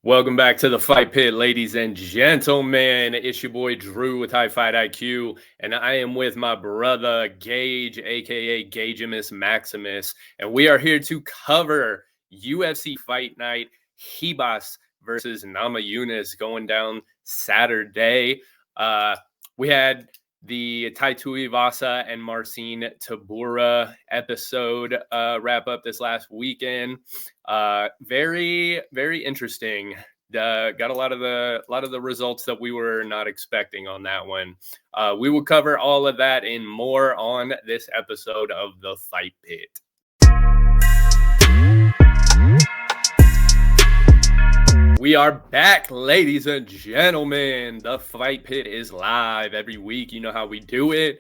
Welcome back to the Fight Pit, ladies and gentlemen. It's your boy Drew with High Fight IQ, and I am with my brother Gage, aka Gagemus Maximus, and we are here to cover UFC Fight Night, Ribas versus Namajunas going down Saturday. We had the Tai Tuivasa and Marcin Tybura episode wrap up this last weekend. Very, very interesting. Got a lot of the results that we were not expecting on that one. We will cover all of that and more on this episode of the Fight Pit. We are back, ladies and gentlemen. The Fight Pit is live every week. You know how we do it.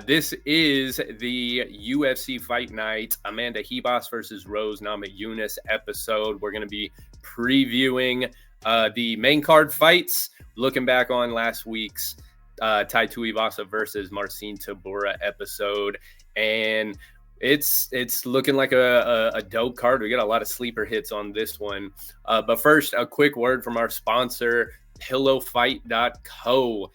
This is the UFC Fight Night, Amanda Ribas versus Rose Namajunas episode. We're going to be previewing the main card fights, looking back on last week's Tai Tuivasa versus Marcin Tybura episode, and it's looking like a dope card. We got a lot of sleeper hits on this one. But first, a quick word from our sponsor, pillowfight.co.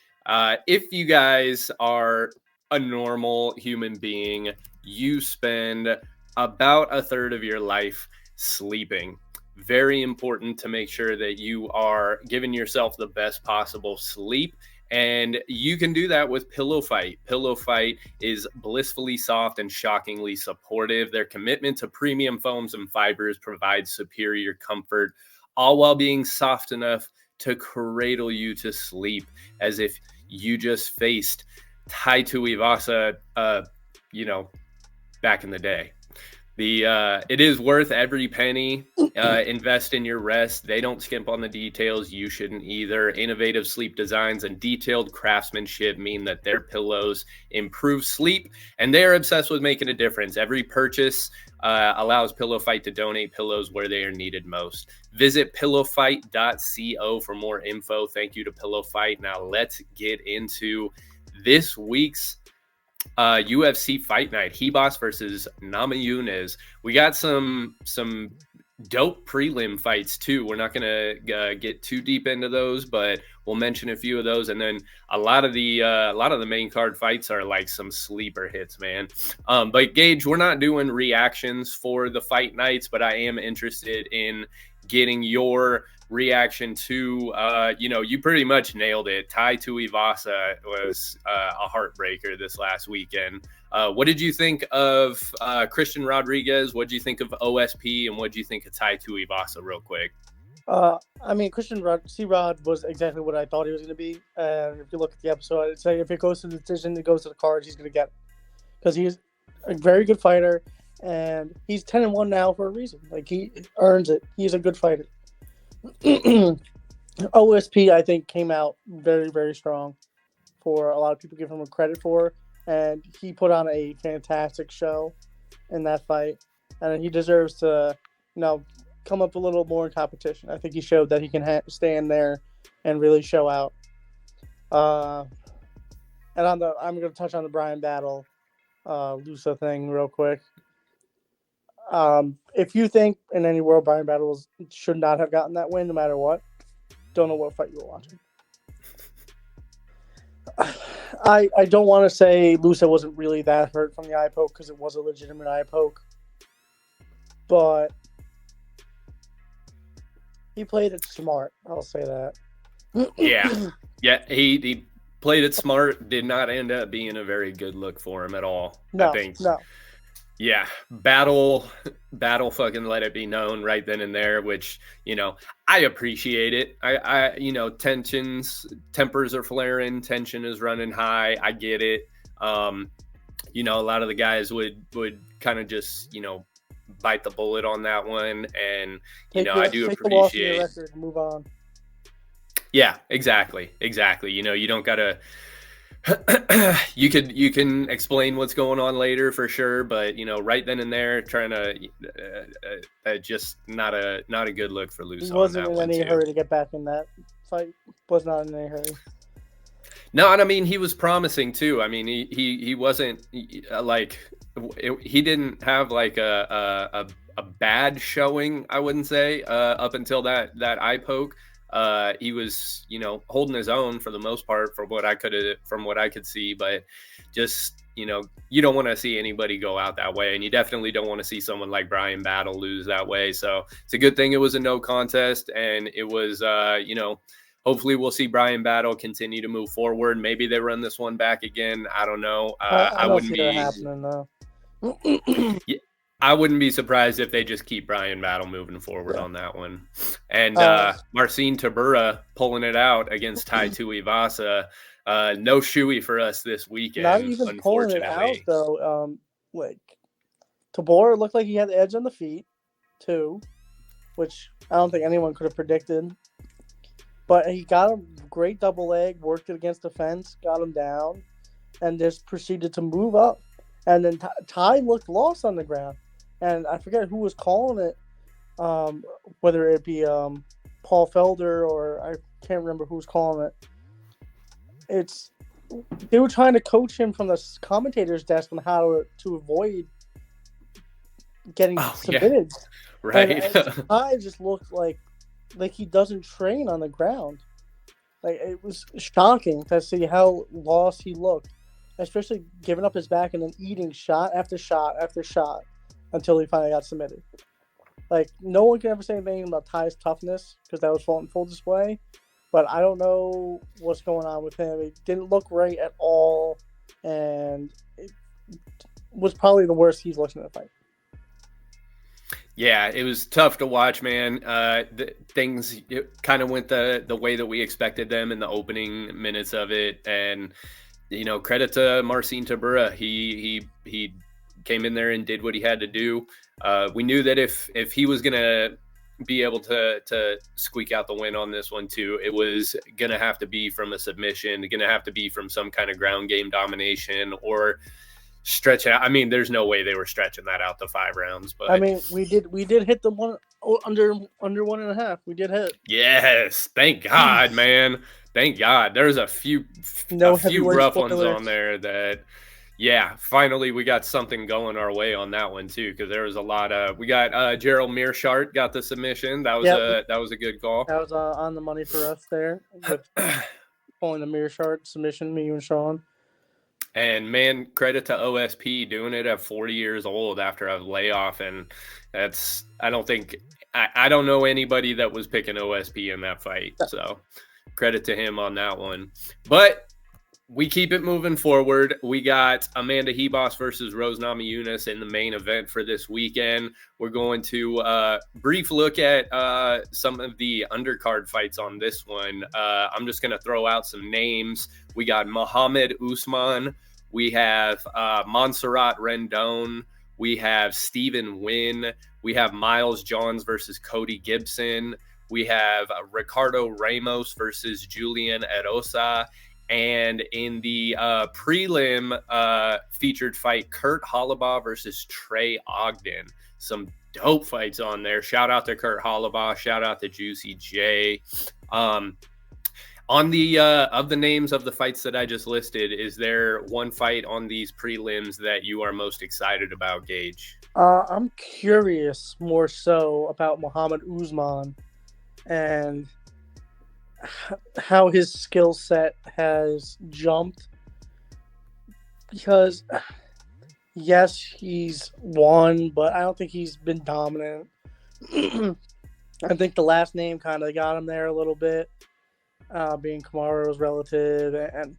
If you guys are a normal human being, you spend about a third of your life sleeping. Very important to make sure that you are giving yourself the best possible sleep. And you can do that with Pillow Fight. Pillow Fight is blissfully soft and shockingly supportive. Their commitment to premium foams and fibers provides superior comfort, all while being soft enough to cradle you to sleep as if you just faced Tai Tuivasa, back in the day. It is worth every penny. Invest in your rest. They don't skimp on the details. You shouldn't either. Innovative sleep designs and detailed craftsmanship mean that their pillows improve sleep, and they're obsessed with making a difference. Every purchase allows Pillow Fight to donate pillows where they are needed most. Visit pillowfight.co for more info. Thank you to Pillow Fight. Now let's get into this week's UFC Fight Night, Ribas versus Namajunas. We got some dope prelim fights too. We're not gonna get too deep into those, but we'll mention a few of those, and then a lot of the main card fights are like some sleeper hits, man. But Gage, we're not doing reactions for the fight nights, but I am interested in getting your reaction to, you pretty much nailed it. Tai Tuivasa was a heartbreaker this last weekend. What did you think of Christian Rodriguez? What did you think of OSP? And what did you think of Tai Tuivasa real quick? Christian C-Rod was exactly what I thought he was going to be. And if you look at the episode, I'd say if it goes to the decision, it goes to the cards, he's going to get it. Because he's a very good fighter, and he's 10-1 now for a reason. Like, he earns it. He's a good fighter. OSP, I think, came out very, very strong for a lot of people give him credit for, and he put on a fantastic show in that fight, and he deserves to, come up a little more in competition. I think he showed that he can stand there and really show out. And I'm going to touch on the Brian Battle, Lusa thing real quick. If you think in any world Brian Battles should not have gotten that win no matter what, don't know what fight you were watching. I don't want to say Lusa wasn't really that hurt from the eye poke because it was a legitimate eye poke, but he played it smart. I'll say that. Yeah, he played it smart. Did not end up being a very good look for him at all. No. Yeah, battle fucking let it be known right then and there, which, I appreciate it. I tempers are flaring, tension is running high. I get it. A lot of the guys would kind of just, bite the bullet on that one. And, I do appreciate the record and move on. Yeah, exactly. You don't gotta, you can explain what's going on later for sure, but right then and there, trying to just not a good look for Lusa. He wasn't in any hurry to get back in that fight. Was not in any hurry. No, and I mean he was promising too. I mean he wasn't like he didn't have like a a bad showing, I wouldn't say, up until that eye poke. He was, holding his own for the most part from what I could see, but just, you don't want to see anybody go out that way, and you definitely don't want to see someone like Brian Battle lose that way. So it's a good thing it was a no contest, and it was, hopefully we'll see Brian Battle continue to move forward. Maybe they run this one back again. I don't know. I don't see that happening though. I wouldn't be surprised if they just keep Brian Battle moving forward on that one. And Marcin Tybura pulling it out against Tai Tuivasa. No shoey for us this weekend. Not even pulling it out though. Tybura looked like he had the edge on the feet too, which I don't think anyone could have predicted. But he got a great double leg, worked it against the fence, got him down, and just proceeded to move up. And then Ty looked lost on the ground. And I forget who was calling it, whether it be Paul Felder or I can't remember who was calling it. They were trying to coach him from the commentator's desk on how to avoid getting submitted. Yeah. Right. And Ty just looked like he doesn't train on the ground. Like, it was shocking to see how lost he looked, especially giving up his back and then eating shot after shot after shot until he finally got submitted. Like, no one can ever say anything about Ty's toughness because that was full display. But I don't know what's going on with him. It didn't look right at all, and it was probably the worst he's looked in the fight. Yeah, it was tough to watch, man. Things kind of went the way that we expected them in the opening minutes of it, and credit to Marcin Tybura. He came in there and did what he had to do. We knew that if he was gonna be able to squeak out the win on this one too, it was gonna have to be from a submission, gonna have to be from some kind of ground game domination or stretch out. I mean, there's no way they were stretching that out to 5 rounds. But I mean, we did hit the one under 1.5. We did hit. Yes, thank God, man. Thank God. There's a few rough ones on there that. Yeah, finally we got something going our way on that one too, because there was a lot of. We got Gerald Mearshart got the submission. That was a good call. That was on the money for us there, with pulling the Mearshart submission. Me and Sean. And man, credit to OSP doing it at 40 years old after a layoff, and that's. I don't know anybody that was picking OSP in that fight, so credit to him on that one, but. We keep it moving forward. We got Amanda Ribas versus Rose Namajunas in the main event for this weekend. We're going to brief look at some of the undercard fights on this one. I'm just going to throw out some names. We got Mohammed Usman. We have Montserrat Rendon. We have Stephen Wynn. We have Miles Johns versus Cody Gibson. We have Ricardo Ramos versus Julian Erosa. And in the prelim featured fight, Kurt Hollabaugh versus Trey Ogden. Some dope fights on there. Shout out to Kurt Hollabaugh. Shout out to Juicy J. On the of the names of the fights that I just listed, is there one fight on these prelims that you are most excited about, Gage? I'm curious more so about Mohammed Usman and how his skill set has jumped, because yes, he's won, but I don't think he's been dominant. I think the last name kind of got him there a little bit, being Kamaru's relative, and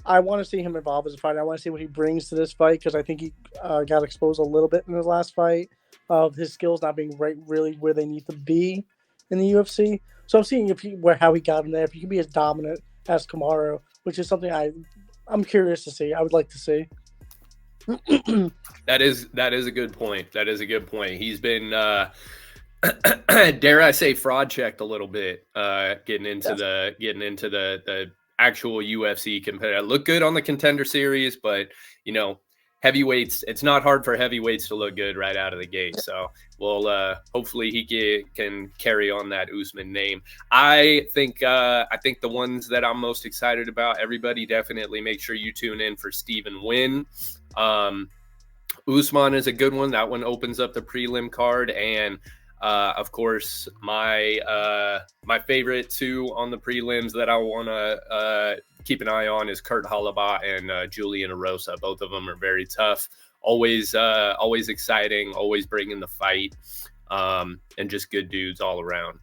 I want to see him evolve as a fighter. I want to see what he brings to this fight, because I think he got exposed a little bit in his last fight of his skills not being really where they need to be in the UFC. So I'm seeing how he got him there. If he can be as dominant as Kamaru, which is something I'm curious to see. I would like to see. That is a good point. That is a good point. He's been, dare I say, fraud checked a little bit, getting into the actual UFC competitor. Look good on the Contender Series, but heavyweights, it's not hard for heavyweights to look good right out of the gate. So we'll hopefully he can carry on that Usman name. I think the ones that I'm most excited about, everybody definitely make sure you tune in for Stephen Wynn. Usman is a good one. That one opens up the prelim card. And of course, my favorite two on the prelims that I want to keep an eye on is Kurt Halabat and Julian Erosa. Both of them are very tough. Always exciting. Always bringing the fight. And just good dudes all around.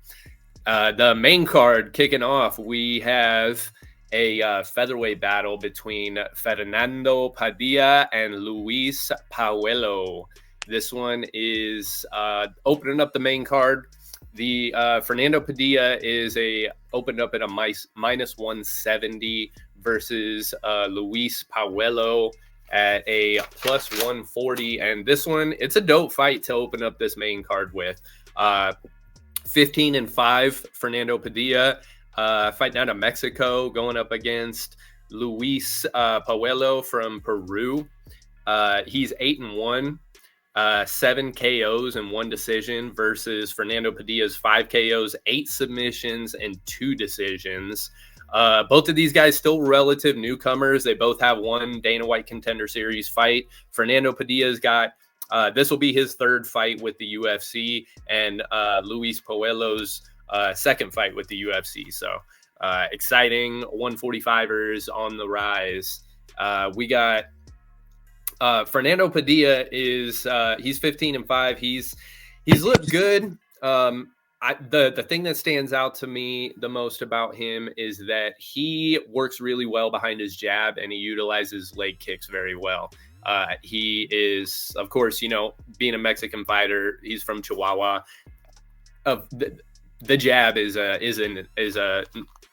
The main card kicking off, we have a featherweight battle between Fernando Padilla and Luis Pauelo. This one is opening up the main card. The Fernando Padilla is opened up at a minus 170 versus Luis Pauelo at a plus 140. And this one, it's a dope fight to open up this main card with. 15-5 Fernando Padilla, fighting out of Mexico, going up against Luis Pauelo from Peru. He's 8-1. 7 KOs and 1 decision versus Fernando Padilla's 5 KOs, 8 submissions, and 2 decisions. Both of these guys still relative newcomers. They both have one Dana White Contender Series fight. Fernando Padilla's got this will be his 3rd fight with the UFC, and Luis Pauelo's 2nd fight with the UFC. So exciting 145ers on the rise. We got Fernando Padilla is he's 15-5. He's looked good. The thing that stands out to me the most about him is that he works really well behind his jab and he utilizes leg kicks very well. He is, of course, being a Mexican fighter, he's from Chihuahua. The jab is a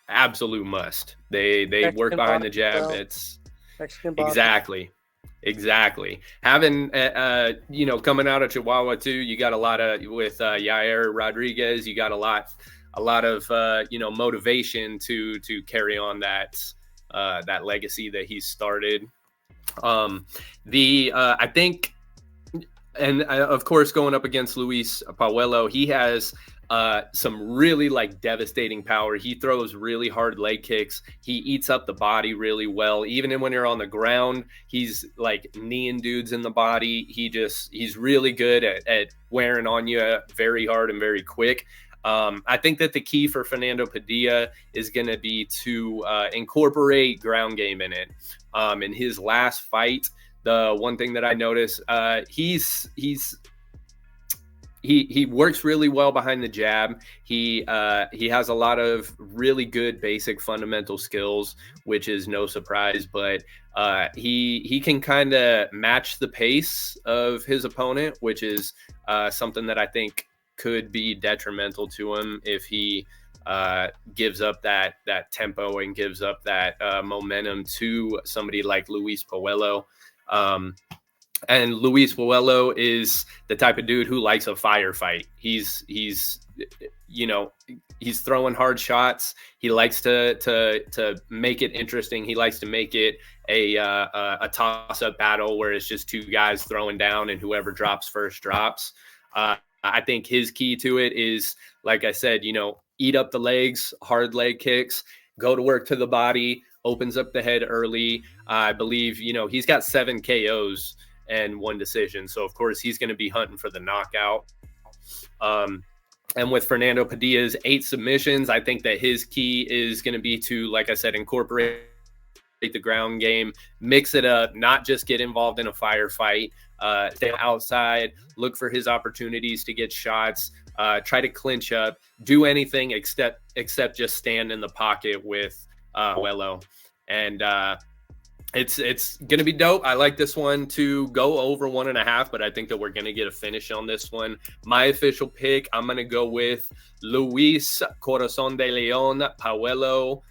absolute must. They Mexican work behind the jab. It's Mexican exactly. Having coming out of Chihuahua too, you got a lot of with Yair Rodriguez. You got a lot of motivation to carry on that legacy that he started. I think, and of course, going up against Luis Pauelo, he has some really devastating power. He throws really hard leg kicks. He eats up the body really well. Even when you're on the ground, he's kneeing dudes in the body. He's really good at wearing on you very hard and very quick. I think that the key for Fernando Padilla is going to be to incorporate ground game in it. In his last fight, the one thing that I noticed, he works really well behind the jab. He has a lot of really good basic fundamental skills, which is no surprise. But he can kind of match the pace of his opponent, which is something that I think could be detrimental to him if he gives up that tempo and gives up that momentum to somebody like Luis Pauelo. And Luis Pauelo is the type of dude who likes a firefight. He's throwing hard shots. He likes to make it interesting. He likes to make it a toss-up battle where it's just 2 guys throwing down and whoever drops first drops. I think his key to it is, like I said, eat up the legs, hard leg kicks, go to work to the body, opens up the head early. I believe, he's got 7 KOs and 1 decision. So, of course, he's going to be hunting for the knockout. And with Fernando Padilla's 8 submissions, I think that his key is going to be to, like I said, incorporate the ground game, mix it up, not just get involved in a firefight, stay outside, look for his opportunities to get shots, try to clinch up, do anything except just stand in the pocket with Pauelo. And it's going to be dope. I like this one to go over 1.5, but I think that we're going to get a finish on this one. My official pick, I'm going to go with Luis Corazon de Leon Pauelo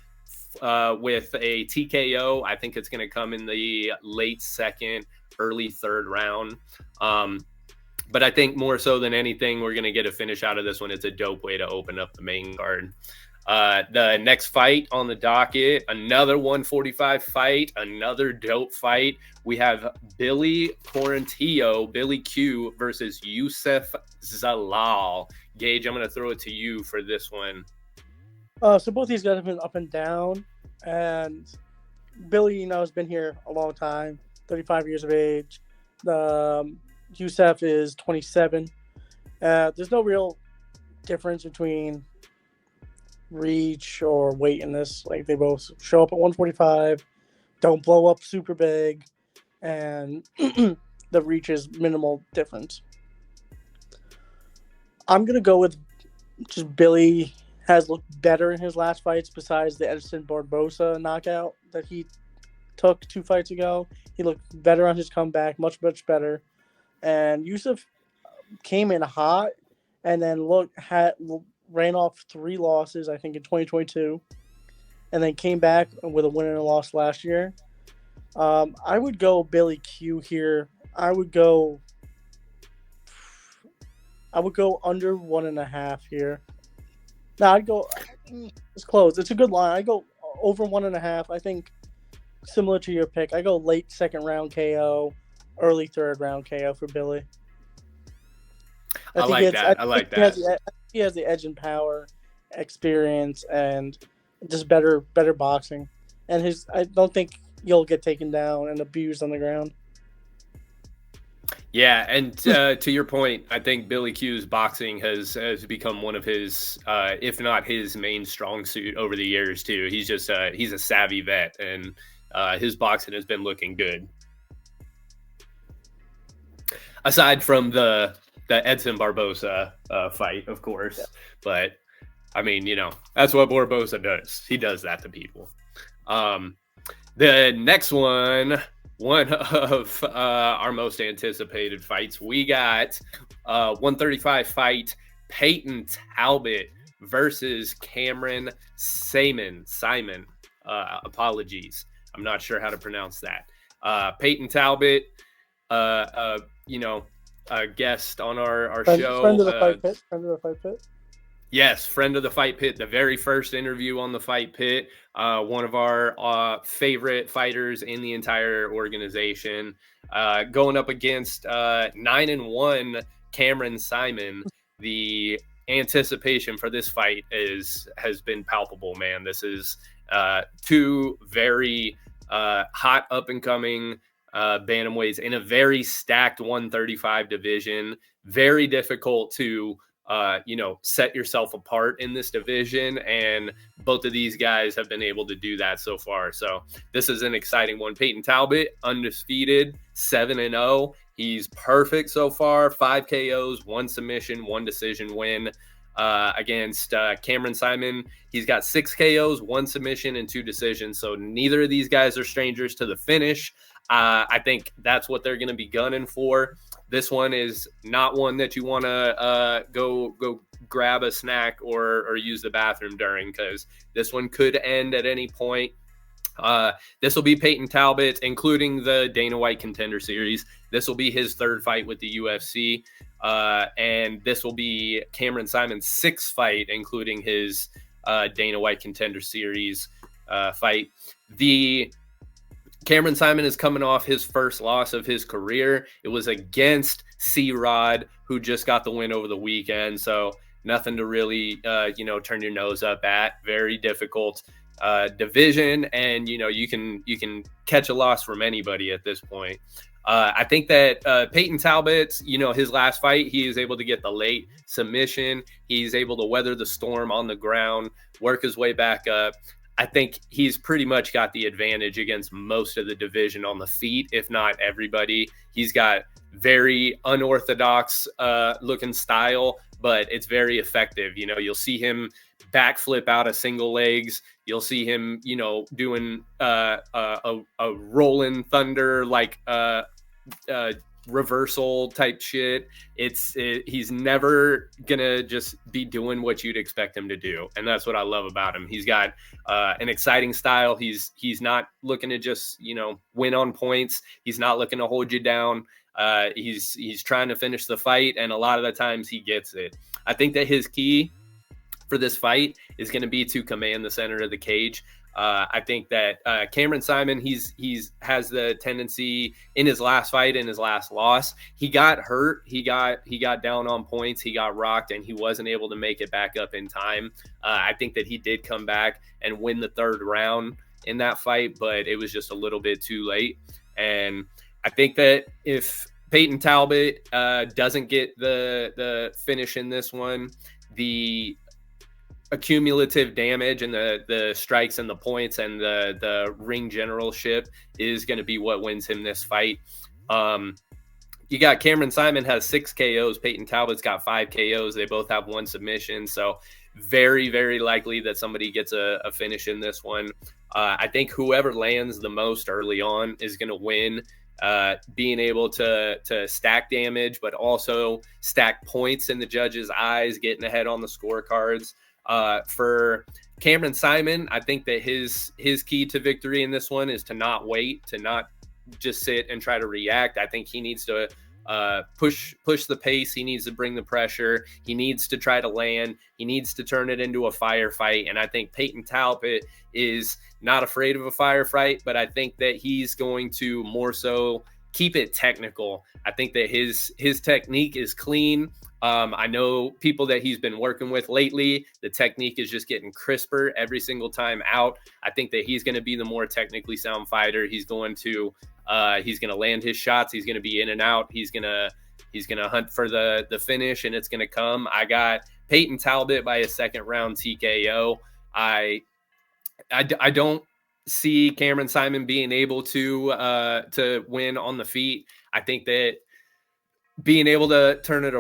with a TKO. I think it's going to come in the late 2nd, early 3rd round. But I think more so than anything, we're going to get a finish out of this one. It's a dope way to open up the main card. The next fight on the docket, another 145 fight, another dope fight. We have Billy Quarantillo, Billy Q versus Youssef Zalal. Gage, I'm going to throw it to you for this one. So both these guys have been up and down, and Billy, has been here a long time, 35 years of age. Youssef is 27. There's no real difference between reach or weight in this. Like, they both show up at 145, don't blow up super big, and the reach is minimal difference. I'm gonna go with just Billy has looked better in his last fights besides the Edson Barbosa knockout that he took 2 fights ago. He looked better on his comeback, much better. And Youssef came in hot and then ran off 3 losses, I think, in 2022, and then came back with a win and a loss last year. I would go Billy Q here. I would go under 1.5 here. No, I'd go. It's close. It's a good line. I go over 1.5. I think similar to your pick. I go late 2nd round KO, early 3rd round KO for Billy. I like that. He has the edge and power, experience, and just better boxing. And I don't think you'll get taken down and abused on the ground. Yeah, and to your point, I think Billy Q's boxing has become one of his, if not his main strong suit over the years too. He's just he's a savvy vet, and his boxing has been looking good. Aside from the Edson Barbosa fight, of course, yeah. But I mean, that's what Barbosa does. He does that to people. The next one of our most anticipated fights, we got 135 fight Payton Talbott versus Cameron Simon. Apologies, I'm not sure how to pronounce that. Payton Talbott, a guest on our show. Friend of the Fight Pit. Yes, friend of the Fight Pit. The very first interview on the Fight Pit. One of our favorite fighters in the entire organization. Going up against 9-1 Cameron Simon. The anticipation for this fight has been palpable, man. This is 2 very hot up and coming bantamweights in a very stacked 135 division. Very difficult to set yourself apart in this division, and both of these guys have been able to do that so far. So this is an exciting one. Payton Talbott, undisputed, 7-0. He's perfect so far. 5 KOs, 1 submission, 1 decision win. Against Cameron Simon, he's got 6 KOs, 1 submission, and 2 decisions. So neither of these guys are strangers to the finish. I think that's what they're going to be gunning for. This one is not one that you want to go grab a snack or use the bathroom during, because this one could end at any point. This will be Payton Talbott, including the Dana White Contender Series. This will be his 3rd fight with the UFC. And this will be Cameron Simon's 6th fight, including his Dana White Contender Series fight. Cameron Simon is coming off his first loss of his career. It was against C-Rod, who just got the win over the weekend. So nothing to really, turn your nose up at. Very difficult division, and you can catch a loss from anybody at this point. I think that Payton Talbott, his last fight, he is able to get the late submission. He's able to weather the storm on the ground, work his way back up. I think he's pretty much got the advantage against most of the division on the feet, if not everybody. He's got very unorthodox looking style, but it's very effective. You'll see him backflip out of single legs. You'll see him, doing a rolling thunder, like reversal type shit. He's never gonna just be doing what you'd expect him to do, and that's what I love about him. He's got an exciting style. He's not looking to just win on points. He's not looking to hold you down. He's trying to finish the fight, and a lot of the times he gets it. I think that his key for this fight is going to be to command the center of the cage. I think that Cameron Simon, he's has the tendency in his last fight, in his last loss, he got hurt. He got down on points. He got rocked, and he wasn't able to make it back up in time. I think that he did come back and win the 3rd round in that fight, but it was just a little bit too late. And I think that if Payton Talbott doesn't get the finish in this one. The accumulative damage and the strikes and the points and the ring generalship is going to be what wins him this fight. You got Cameron Simon has 6 KOs. Payton Talbott's got 5 KOs. They both have 1 submission. So very, very likely that somebody gets a finish in this one. I think whoever lands the most early on is going to win. Being able to stack damage, but also stack points in the judges' eyes, getting ahead on the scorecards. For Cameron Simon, I think that his key to victory in this one is to not wait, to not just sit and try to react. I think he needs to push the pace. He needs to bring the pressure. He needs to try to land. He needs to turn it into a firefight. And I think Payton Talbott is not afraid of a firefight, but I think that he's going to more so keep it technical. I think that his technique is clean. I know people that he's been working with lately, the technique is just getting crisper every single time out. I think that he's going to be the more technically sound fighter. He's going to land his shots. He's going to be in and out. He's going to hunt for the finish, and it's going to come. I got Payton Talbott by a second round TKO. I don't see Cameron Simon being able to win on the feet. I think that being able to turn it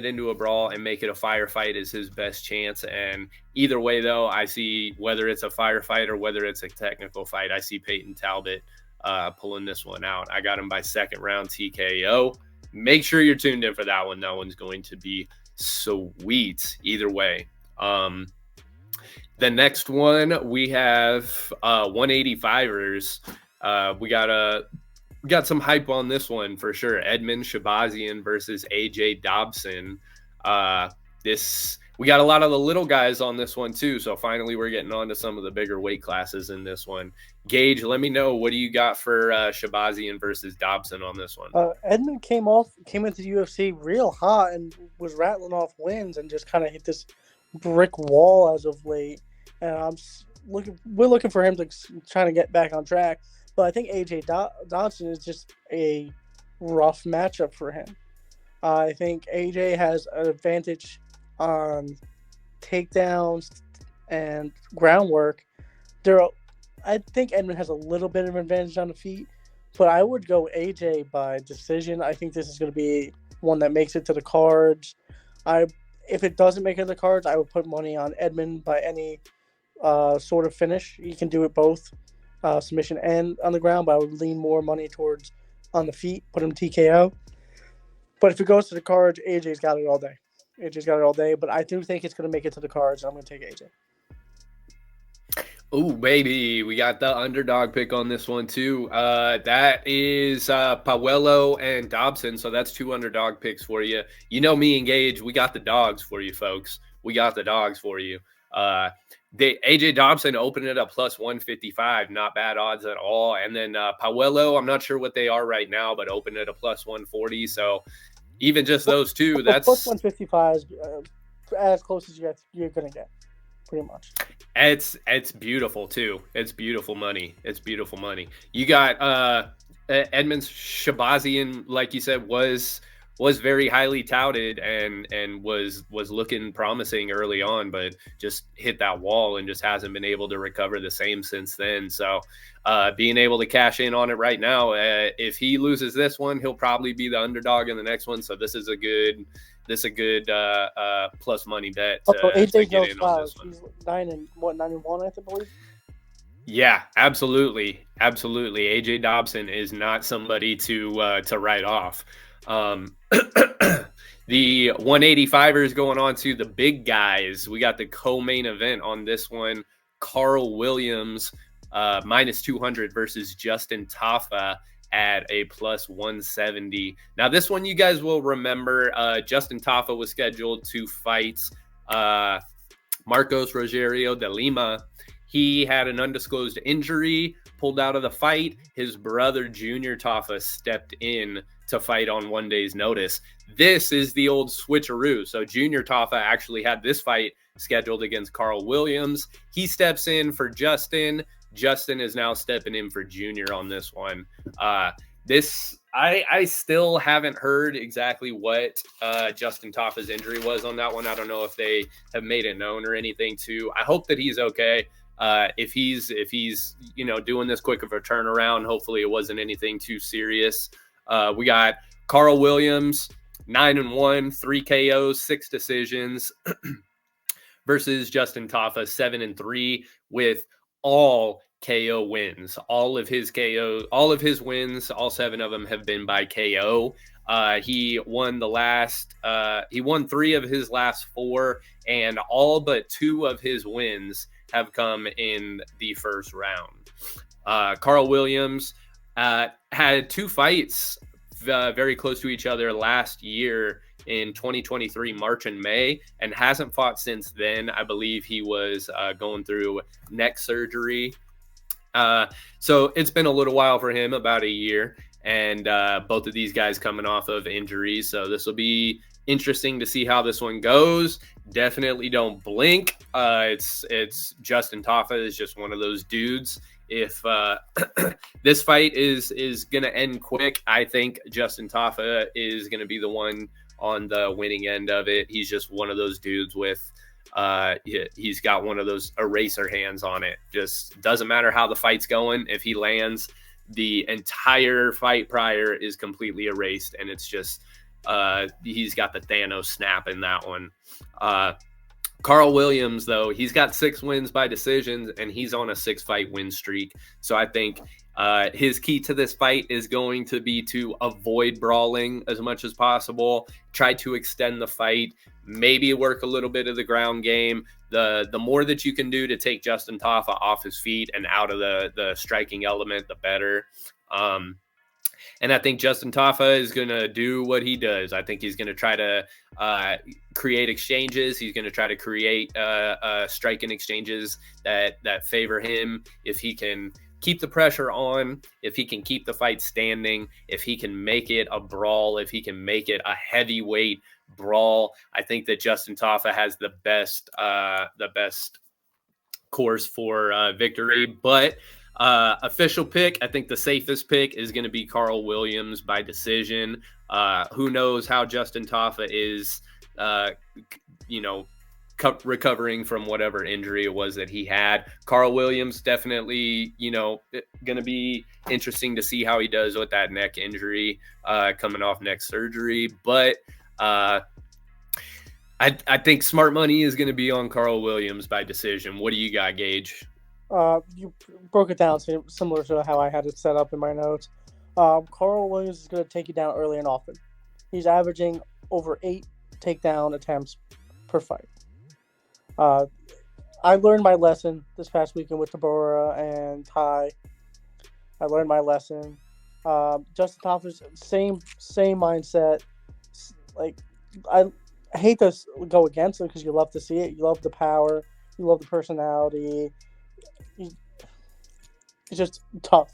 into a brawl and make it a firefight is his best chance. And either way, though, I see whether it's a firefight or whether it's a technical fight, I see Payton Talbott pulling this one out. I got him by second round TKO. Make sure you're tuned in for that one. That one's going to be sweet either way. The next one, we have 185ers. We got some hype on this one for sure. Edmund Shabazian versus AJ Dobson. We got a lot of the little guys on this one too. So finally we're getting on to some of the bigger weight classes in this one. Gage, let me know, what do you got for Shabazian versus Dobson on this one? Edmund came into the UFC real hot and was rattling off wins and just kind of hit this brick wall as of late. And we're looking for him to try to get back on track. But I think AJ Dobson is just a rough matchup for him. I think AJ has an advantage on takedowns and groundwork. I think Edmund has a little bit of an advantage on the feet, but I would go AJ by decision. I think this is going to be one that makes it to the cards. If it doesn't make it to the cards, I would put money on Edmund by any sort of finish. He can do it both. Submission and on the ground, but I would lean more money towards on the feet, put him TKO. But if it goes to the cards, AJ's got it all day. But I do think it's going to make it to the cards. I'm going to take AJ. Oh, baby. We got the underdog pick on this one, too. That is Pajuelo and Dobson. So that's 2 underdog picks for you. You know me and Gage, we got the dogs for you, folks. We got the dogs for you. AJ Dobson opened it up plus 155, not bad odds at all. And then Pajuelo, I'm not sure what they are right now, but opened it up plus 140. So even just those two, that's plus 155 is as close as you're gonna get, pretty much. It's beautiful too. It's beautiful money. You got Edmund Shabazian, like you said, was very highly touted and was looking promising early on, but just hit that wall and just hasn't been able to recover the same since then. So being able to cash in on it right now, if he loses this one, he'll probably be the underdog in the next one. So this is a good plus money bet to get in on this one. He's 9-1, I believe. Yeah, absolutely. AJ Dobson is not somebody to write off. The 185ers going on to the big guys. We got the co-main event on this one. Carl Williams minus 200 versus Justin Tafa at a plus 170. Now this one you guys will remember, Justin Tafa was scheduled to fight Marcos Rogerio de Lima. He had an undisclosed injury, pulled out of the fight. His brother Junior Tafa stepped in to fight on one day's notice. This is the old switcheroo. So Junior Tafa actually had this fight scheduled against Carl Williams. He steps in for Justin. Justin is now stepping in for Junior on this one. I still haven't heard exactly what Justin Taffa's injury was on that one. I don't know if they have made it known or anything too. I hope that he's okay. If he's doing this quick of a turnaround, hopefully it wasn't anything too serious. We got Carl Williams, 9-1, 3 KOs, 6 decisions, versus Justin Taffa, 7-3 with all KO wins. All of his wins, all 7 of them have been by KO. He won 3 of his last 4, and all but 2 of his wins have come in the first round. Carl Williams had 2 fights very close to each other last year in 2023, March and May, and hasn't fought since then. I believe he was going through neck surgery. So it's been a little while for him, about a year, and both of these guys coming off of injuries. So this will be interesting to see how this one goes. Definitely don't blink. It's Justin Taffa is just one of those dudes. If this fight is going to end quick, I think Justin Taffa is going to be the one on the winning end of it. He's just one of those dudes with he's got one of those eraser hands on it. Just doesn't matter how the fight's going. If he lands, the entire fight prior is completely erased, and it's just he's got the Thanos snap in that one. Carl Williams, though, he's got 6 wins by decisions, and he's on a 6-fight win streak. So I think his key to this fight is going to be to avoid brawling as much as possible, try to extend the fight, maybe work a little bit of the ground game. The more that you can do to take Justin Taffa off his feet and out of the striking element, the better. And I think Justin Taffa is going to do what he does. I think he's going to try to create exchanges. He's going to try to create striking exchanges that favor him. If he can keep the pressure on, if he can keep the fight standing, if he can make it a brawl, if he can make it a heavyweight brawl, I think that Justin Taffa has the best course for victory. But official pick, I think the safest pick is going to be Carl Williams by decision. Who knows how Justin Taffa is, recovering from whatever injury it was that he had. Carl Williams definitely, going to be interesting to see how he does with that neck injury, coming off neck surgery. But I think smart money is going to be on Carl Williams by decision. What do you got, Gage? You broke it down similar to how I had it set up in my notes. Carl Williams is going to take you down early and often. He's averaging over 8 takedown attempts per fight. I learned my lesson this past weekend with Tabora and Ty. I learned my lesson. Justin Taffa's same mindset. Like, I hate to go against it because you love to see it. You love the power. You love the personality. It's just tough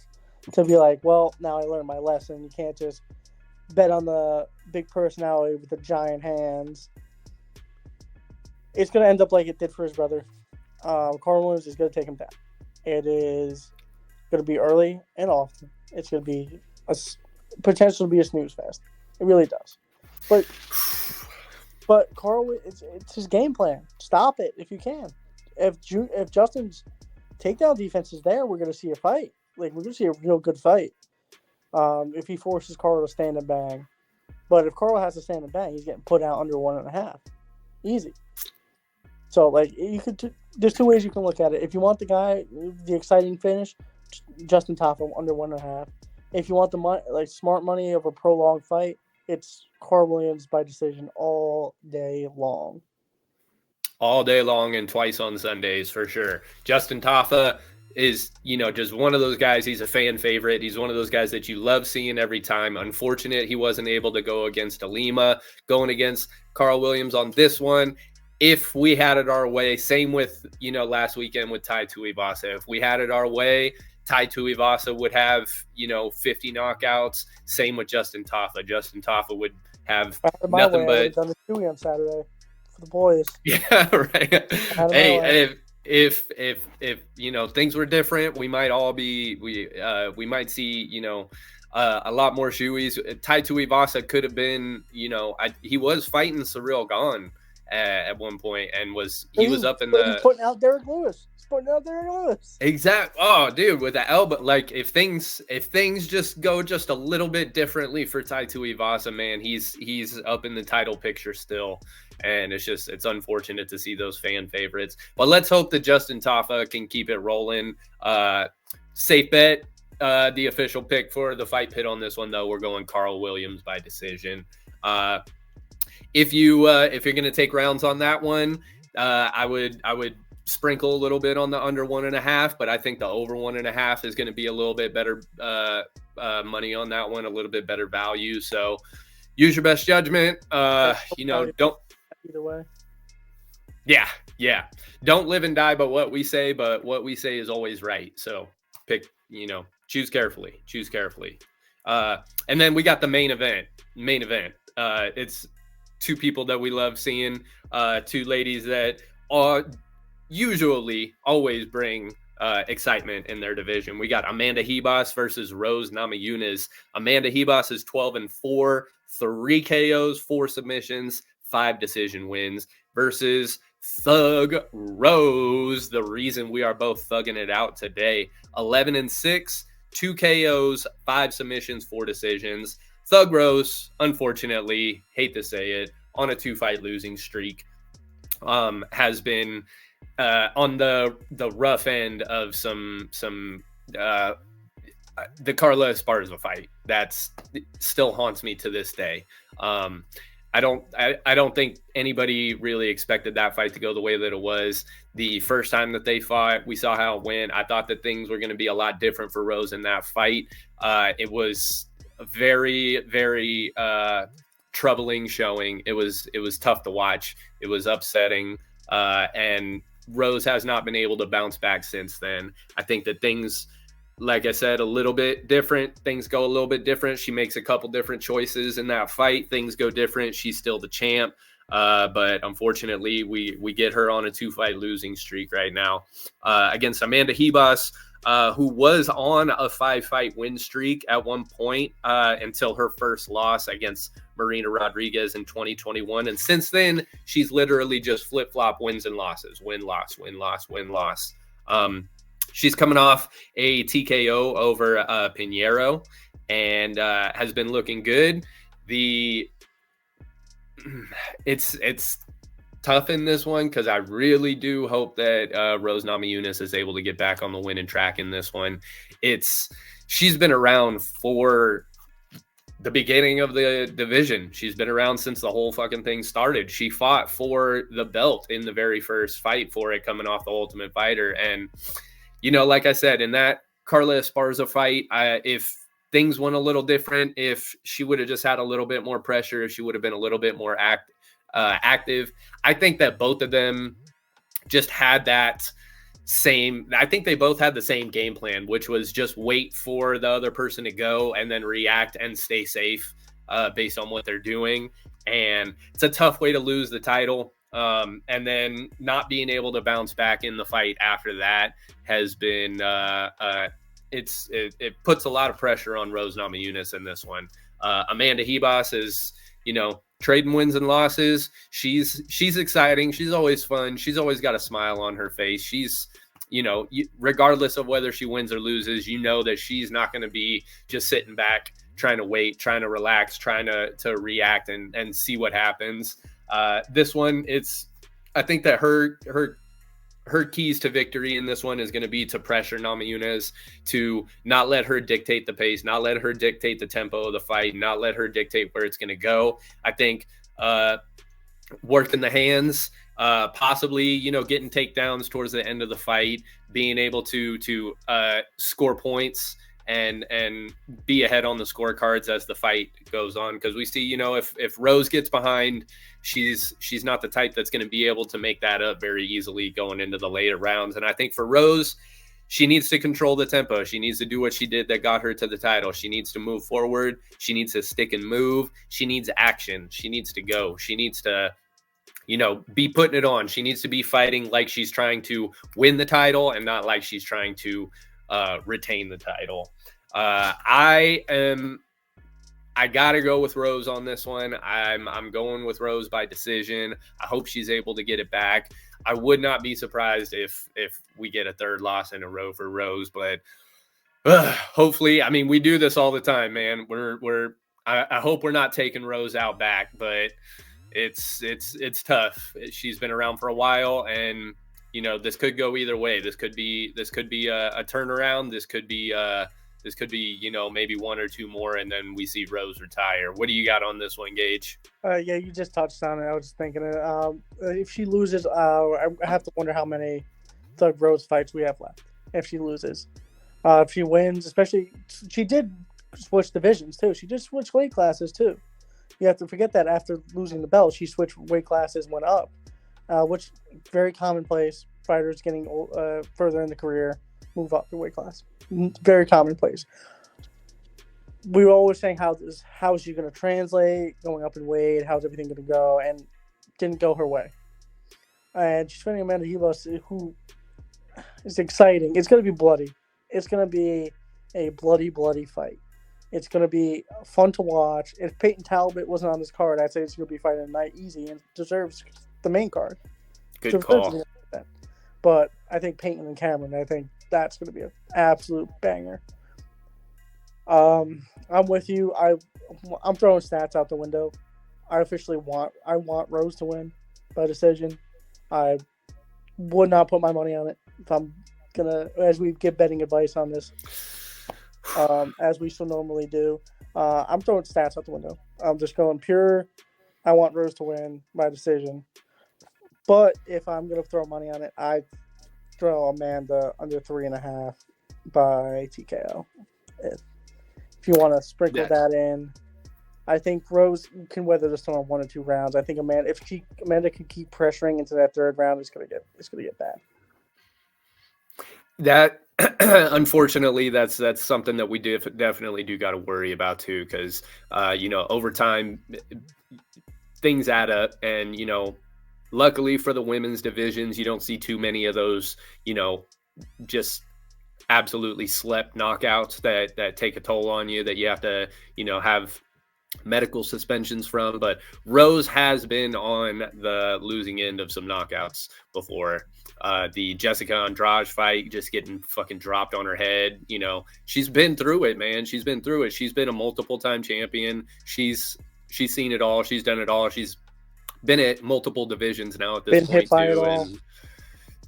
to be like, well, now I learned my lesson. You can't just bet on the big personality with the giant hands. It's going to end up like it did for his brother. Carl Williams is going to take him down. It is going to be early and often. It's going to be potential to be a snooze fest. It really does. But Carl, it's his game plan. Stop it if you can. If Justin's takedown defense is there, we're going to see a fight. Like, we're going to see a real good fight. If he forces Carl to stand and bang. But if Carl has to stand and bang, he's getting put out under 1.5. Easy. So, like, there's 2 ways you can look at it. If you want the exciting finish, Justin Taffa under 1.5. If you want the smart money of a prolonged fight, it's Carl Williams by decision all day long. All day long and twice on Sundays for sure. Justin Taffa is, just one of those guys. He's a fan favorite. He's one of those guys that you love seeing every time. Unfortunate he wasn't able to go against Alima. Going against Carl Williams on this one, if we had it our way, same with, last weekend with Tai Tuivasa. If we had it our way, Tai Tuivasa would have, 50 knockouts. Same with Justin Taffa. Justin Taffa would have nothing but... I've done the Chewy on Saturday for the boys. Yeah, right. Hey, if things were different, we might all be we might see a lot more shoeies. Tai Tuivasa could have been, he was fighting Cyril Gahn at one point, and he was up in the. He's putting out Derek Lewis. Exact. Oh, dude, with the elbow, like if things just go just a little bit differently for Tai Tuivasa, man, he's up in the title picture still, and it's unfortunate to see those fan favorites. But let's hope that Justin Tafa can keep it rolling. Safe bet. The official pick for the fight pit on this one, though, we're going Carl Williams by decision. If you're gonna take rounds on that one, I would sprinkle a little bit on the under 1.5, but I think the over 1.5 is going to be a little bit better money on that one, a little bit better value. So use your best judgment. Don't either way. Yeah. Don't live and die by what we say, but what we say is always right. So pick, choose carefully. And then we got the main event. It's two people that we love seeing, two ladies that are usually always bring excitement in their division. We got Amanda Ribas versus Rose Namajunas. Amanda Ribas is 12-4, 3 KOs, 4 submissions, 5 decision wins versus Thug Rose, the reason we are both thugging it out today. 11-6, 2 KOs, 5 submissions, 4 decisions. Thug Rose, unfortunately, hate to say it, on a 2-fight losing streak, has been on the rough end of some the Carla Esparza fight that's still haunts me to this day. I don't think anybody really expected that fight to go the way that it was. The first time that they fought, we saw how it went. I thought that things were going to be a lot different for Rose in that fight. It was a very, very troubling showing. It was tough to watch. It was upsetting, and Rose has not been able to bounce back since then. I think that things, like I said, a little bit different. Things go a little bit different. She makes a couple different choices in that fight. Things go different. She's still the champ. But unfortunately, we get her on a 2-fight losing streak right now against Amanda Ribas, who was on a 5-fight win streak at one point until her first loss against Marina Rodriguez in 2021. And since then, she's literally just flip-flop wins and losses, win-loss, win-loss, win-loss. She's coming off a TKO over Pinheiro and has been looking good. It's tough in this one because I really do hope that Rose Namajunas is able to get back on the winning track in this one. She's been around for the beginning of the division. She's been around since the whole fucking thing started. She fought for the belt in the very first fight for it, coming off the Ultimate Fighter. And, like I said, in that Carla Esparza fight, if things went a little different, if she would have just had a little bit more pressure, if she would have been a little bit more active, I think that both of them just had that same, I think they both had the same game plan, which was just wait for the other person to go and then react and stay safe based on what they're doing. And it's a tough way to lose the title. And then not being able to bounce back in the fight after that has been, it puts a lot of pressure on Rose Namajunas in this one. Amanda Ribas is, trading wins and losses. She's exciting. She's always fun. She's always got a smile on her face. She's, regardless of whether she wins or loses, that she's not going to be just sitting back, trying to wait, trying to relax, trying to react and see what happens. This one, I think that her keys to victory in this one is going to be to pressure Namajunas, to not let her dictate the pace, not let her dictate the tempo of the fight, not let her dictate where it's going to go. I think working the hands, possibly, getting takedowns towards the end of the fight, being able to score points and be ahead on the scorecards as the fight goes on. Because we see, if Rose gets behind, she's not the type that's going to be able to make that up very easily going into the later rounds. And I think for Rose, she needs to control the tempo. She needs to do what she did that got her to the title. She needs to move forward. She needs to stick and move. She needs action. She needs to go. She needs to, be putting it on. She needs to be fighting like she's trying to win the title and not like she's trying to retain the title. I gotta go with Rose on this one. I'm going with Rose by decision. I hope she's able to get it back. I would not be surprised if we get a third loss in a row for Rose, but hopefully, I mean, we do this all the time, man. I hope we're not taking Rose out back, but it's tough. She's been around for a while, and you know, this could go either way. This could be a turnaround. This could be you know, maybe one or two more, and then we see Rose retire. What do you got on this one, Gage? Yeah, you just touched on it. I was just thinking it. If she loses, I have to wonder how many Thug Rose fights we have left. If she loses, if she wins, especially she did switch divisions too. She just switched weight classes too. You have to forget that after losing the belt, she switched weight classes, went up, which very commonplace. Fighters getting further in the career move up the weight class. Very commonplace. We were always saying how is she going to translate going up in weight? How's everything going to go? And didn't go her way. And she's fighting Amanda Ribas, who is exciting. It's going to be bloody. It's going to be a bloody fight. It's going to be fun to watch. If Payton Talbott wasn't on this card, I'd say it's going to be fighting tonight easy and deserves the main card. Good call. But I think Payton and Cameron, I think that's going to be an absolute banger. I'm with you. I'm throwing stats out the window. I want Rose to win by decision. I would not put my money on it if I'm gonna, as we give betting advice on this, as we so normally do. I'm throwing stats out the window. I'm just going pure. I want Rose to win by decision. But if I'm gonna throw money on it, I throw Amanda under 3.5 by TKO. If you want to sprinkle that in, I think Rose can weather the storm 1 or 2 rounds. I think Amanda can keep pressuring into that third round, it's gonna get bad. That unfortunately, that's something that we definitely do got to worry about too, because you know, over time things add up, and you know, luckily for the women's divisions, you don't see too many of those, you know, just absolutely slept knockouts that take a toll on you, that you have to, you know, have medical suspensions from. But Rose has been on the losing end of some knockouts before. The Jessica Andrade fight, just getting fucking dropped on her head. You know, she's been through it, man. She's been through it. She's been a multiple time champion. She's seen it all. She's done it all. She's been at multiple divisions now at this point too. And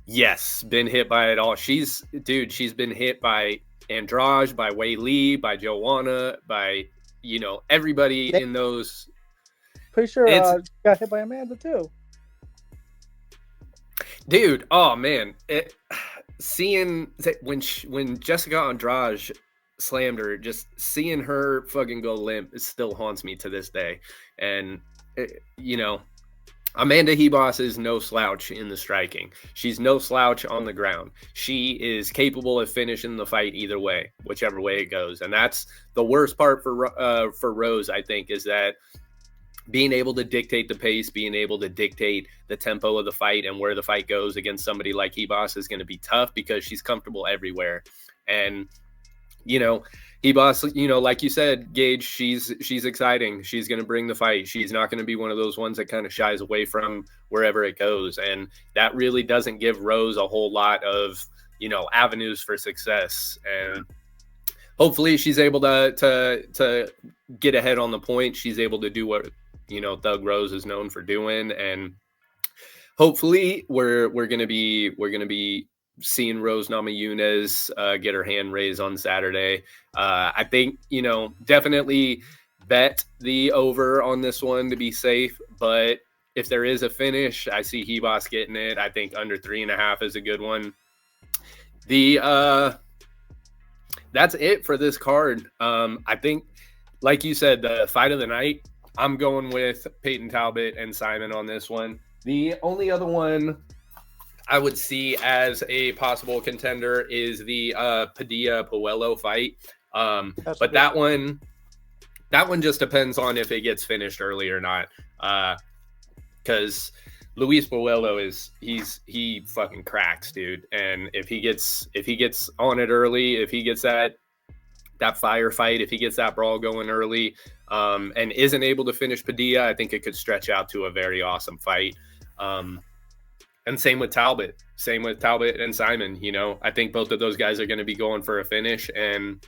yes, been hit by it all. She's been hit by Andrade, by Wei Li, by Joanna, by, you know, everybody in those. Pretty sure she got hit by Amanda too. Dude, oh man, seeing when Jessica Andrade slammed her, just seeing her fucking go limp, it still haunts me to this day. And you know, Amanda Ribas is no slouch in the striking. She's no slouch on the ground. She is capable of finishing the fight either way, whichever way it goes. And that's the worst part for Rose, I think, is that being able to dictate the pace, being able to dictate the tempo of the fight and where the fight goes against somebody like Ribas is going to be tough, because she's comfortable everywhere. And, you know, Ribas, you know, like you said, Gage, she's exciting. She's going to bring the fight. She's not going to be one of those ones that kind of shies away from wherever it goes. And that really doesn't give Rose a whole lot of, you know, avenues for success. And hopefully she's able to get ahead on the point. She's able to do what, you know, Thug Rose is known for doing. And hopefully we're going to be seeing Rose Namajunas get her hand raised on Saturday. I think, you know, definitely bet the over on this one to be safe. But if there is a finish, I see Ribas getting it. I think under 3.5 is a good one. That's it for this card. I think, like you said, the fight of the night, I'm going with Payton Talbott and Simon on this one. The only other one I would see as a possible contender is the Padilla-Puello fight. But that one just depends on if it gets finished early or not. Because Luis Puello he fucking cracks, dude. And if he gets on it early, if he gets that that firefight, if he gets that brawl going early and isn't able to finish Padilla, I think it could stretch out to a very awesome fight. And same with Talbot and Simon. I think both of those guys are going to be going for a finish, and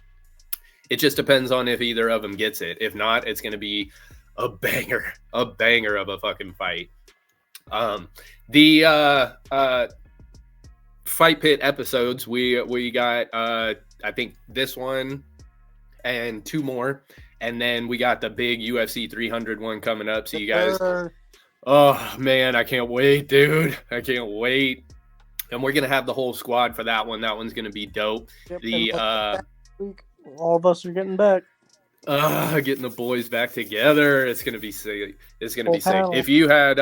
it just depends on if either of them gets it. If not, it's going to be a banger of a fucking fight. The Fight Pit episodes, we got I think this one and 2 more, and then we got the big UFC 300 one coming up. So you guys, oh man, I can't wait, dude. I can't wait. And we're gonna have the whole squad for that one. That one's gonna be dope. Yep, all of us are getting back. Getting the boys back together. It's gonna be sick. It's gonna be sick. If you had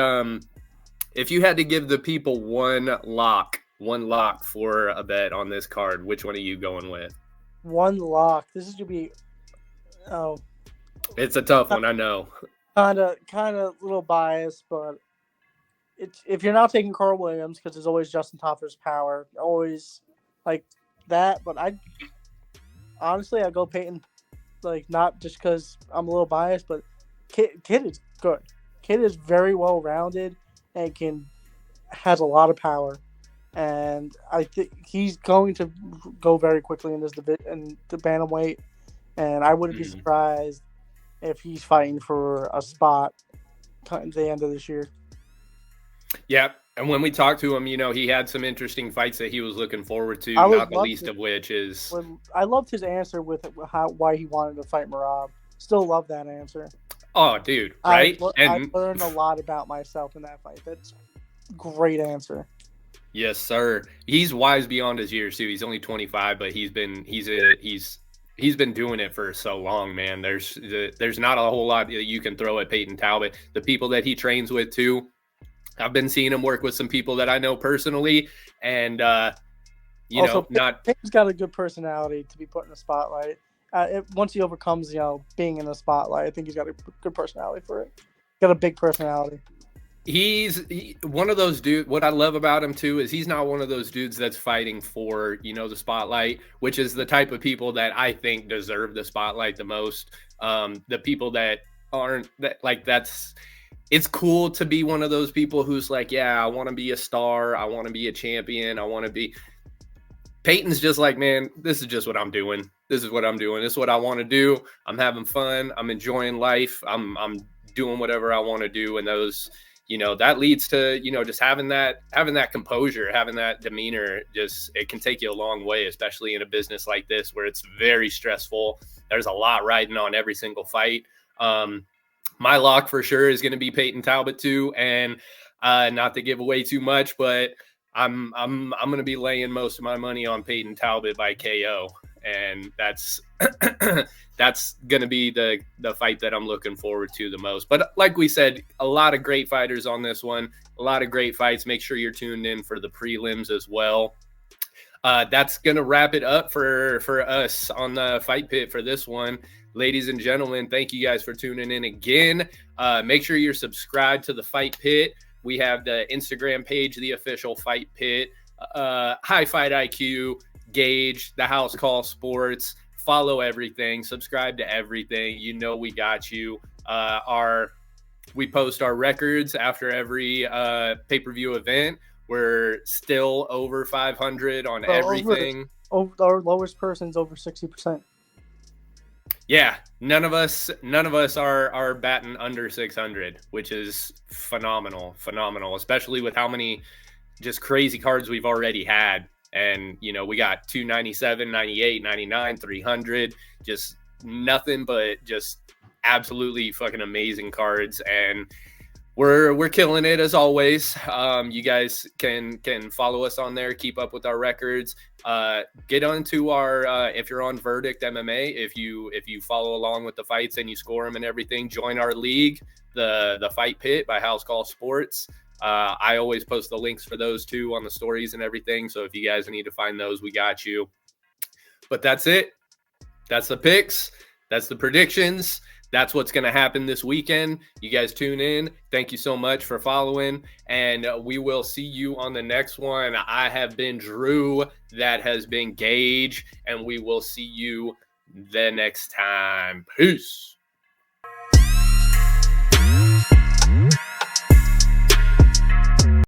to give the people one lock for a bet on this card, which one are you going with? One lock. This is gonna be it's a tough one, I know. Kind of a little biased, but if you're not taking Carl Williams, because there's always Justin Toffer's power, always like that. But I'd go Payton, like not just because I'm a little biased, but Kid is good. Kid is very well rounded and has a lot of power, and I think he's going to go very quickly in this division, the bantamweight, and I wouldn't be surprised if he's fighting for a spot at the end of this year. Yeah, and when we talked to him, he had some interesting fights that he was looking forward to, not the least of which is... I loved his answer with why he wanted to fight Merab. Still love that answer. Oh, dude, right? I learned a lot about myself in that fight. That's a great answer. Yes, sir. He's wise beyond his years, too. He's only 25, but he's been doing it for so long, man. There's not a whole lot that you can throw at Payton Talbot. The people that he trains with, too, I've been seeing him work with some people that I know personally, and Payton's got a good personality to be put in the spotlight. Once he overcomes, being in the spotlight, I think he's got a good personality for it. Got a big personality. He's one of those dudes. What I love about him too is he's not one of those dudes that's fighting for the spotlight, which is the type of people that I think deserve the spotlight the most. The people that aren't that's. It's cool to be one of those people who's like, yeah, I want to be a star. I want to be a champion. I want to be. Payton's just like, man, this is just what I'm doing. This is what I'm doing. This is what I want to do. I'm having fun. I'm enjoying life. I'm doing whatever I want to do. And those, that leads to, just having that composure, having that demeanor. Just, it can take you a long way, especially in a business like this where it's very stressful. There's a lot riding on every single fight. My lock for sure is going to be Payton Talbot too. And not to give away too much, but I'm going to be laying most of my money on Payton Talbot by KO. And that's going to be the fight that I'm looking forward to the most. But like we said, a lot of great fighters on this one, a lot of great fights. Make sure you're tuned in for the prelims as well. That's going to wrap it up for us on the Fight Pit for this one. Ladies and gentlemen, thank you guys for tuning in again. Make sure you're subscribed to the Fight Pit. We have the Instagram page, the official Fight Pit, High Fight IQ, Gauge, the House Call Sports. Follow everything, subscribe to everything. We got you. We post our records after every pay-per-view event. We're still over 500 on everything. Our lowest person's over 60%. Yeah, none of us are batting under 600, which is phenomenal, especially with how many just crazy cards we've already had. And, we got 297, 98, 99, 300, just nothing but just absolutely fucking amazing cards. And we're killing it as always. You guys can follow us on there, keep up with our records. Get onto our if you're on Verdict MMA, if you follow along with the fights and you score them and everything, join our league, the Fight Pit by House Call Sports. I always post the links for those too on the stories and everything. So if you guys need to find those, we got you. But that's it. That's the picks. That's the predictions. That's what's going to happen this weekend. You guys tune in. Thank you so much for following, and we will see you on the next one. I have been Drew. That has been Gage, and we will see you the next time. Peace.